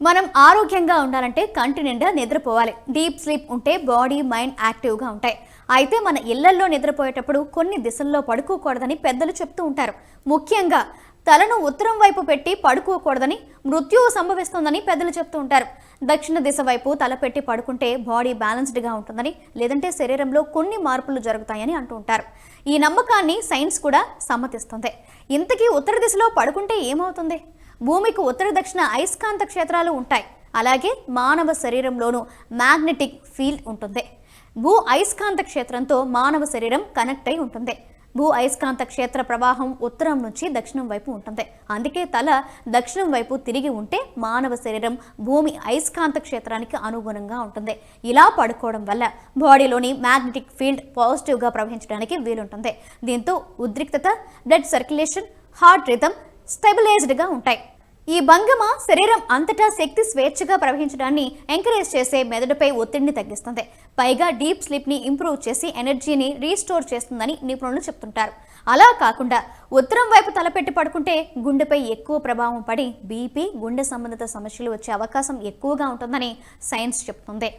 మనం ఆరోగ్యంగా ఉండాలంటే కంటి నిండా నిద్రపోవాలి. డీప్ స్లీప్ ఉంటే బాడీ మైండ్ యాక్టివ్గా ఉంటాయి. అయితే మన ఇళ్లల్లో నిద్రపోయేటప్పుడు కొన్ని దిశల్లో పడుకోకూడదని పెద్దలు చెప్తూ ఉంటారు. ముఖ్యంగా తలను ఉత్తరం వైపు పెట్టి పడుకోకూడదని, మృత్యువు సంభవిస్తుందని పెద్దలు చెప్తూ ఉంటారు. దక్షిణ దిశ వైపు తల పెట్టి పడుకుంటే బాడీ బ్యాలెన్స్డ్గా ఉంటుందని, లేదంటే శరీరంలో కొన్ని మార్పులు జరుగుతాయని అంటూ ఉంటారు. ఈ నమ్మకాన్ని సైన్స్ కూడా సమ్మతిస్తుంది. ఇంతకీ ఉత్తర దిశలో పడుకుంటే ఏమవుతుంది? భూమికి ఉత్తర దక్షిణ అయస్కాంత క్షేత్రాలు ఉంటాయి. అలాగే మానవ శరీరంలోనూ మ్యాగ్నెటిక్ ఫీల్డ్ ఉంటుంది. భూ అయస్కాంత క్షేత్రంతో మానవ శరీరం కనెక్ట్ అయి ఉంటుంది. భూ అయస్కాంత క్షేత్ర ప్రవాహం ఉత్తరం నుంచి దక్షిణం వైపు ఉంటుంది. అందుకే తల దక్షిణం వైపు తిరిగి ఉంటే మానవ శరీరం భూమి అయస్కాంత క్షేత్రానికి అనుగుణంగా ఉంటుంది. ఇలా పడుకోవడం వల్ల బాడీలోని మ్యాగ్నెటిక్ ఫీల్డ్ పాజిటివ్గా ప్రవహించడానికి వీలుంటుంది. దీంతో ఉద్రిక్తత, బ్లడ్ సర్క్యులేషన్, హార్ట్ రిథమ్ స్టెబిలైజ్డ్గా ఉంటాయి. ఈ భంగిమ శరీరం అంతటా శక్తి స్వేచ్ఛగా ప్రవహించడాన్ని ఎంకరేజ్ చేసే మెదడుపై ఒత్తిడిని తగ్గిస్తుంది. పైగా డీప్ స్లీప్ని ఇంప్రూవ్ చేసి ఎనర్జీని రీస్టోర్ చేస్తుందని నిపుణులు చెప్తుంటారు. అలా కాకుండా ఉత్తరం వైపు తలపెట్టి పడుకుంటే గుండెపై ఎక్కువ ప్రభావం పడి బీపీ, గుండె సంబంధిత సమస్యలు వచ్చే అవకాశం ఎక్కువగా ఉంటుందని సైన్స్ చెప్తుంది.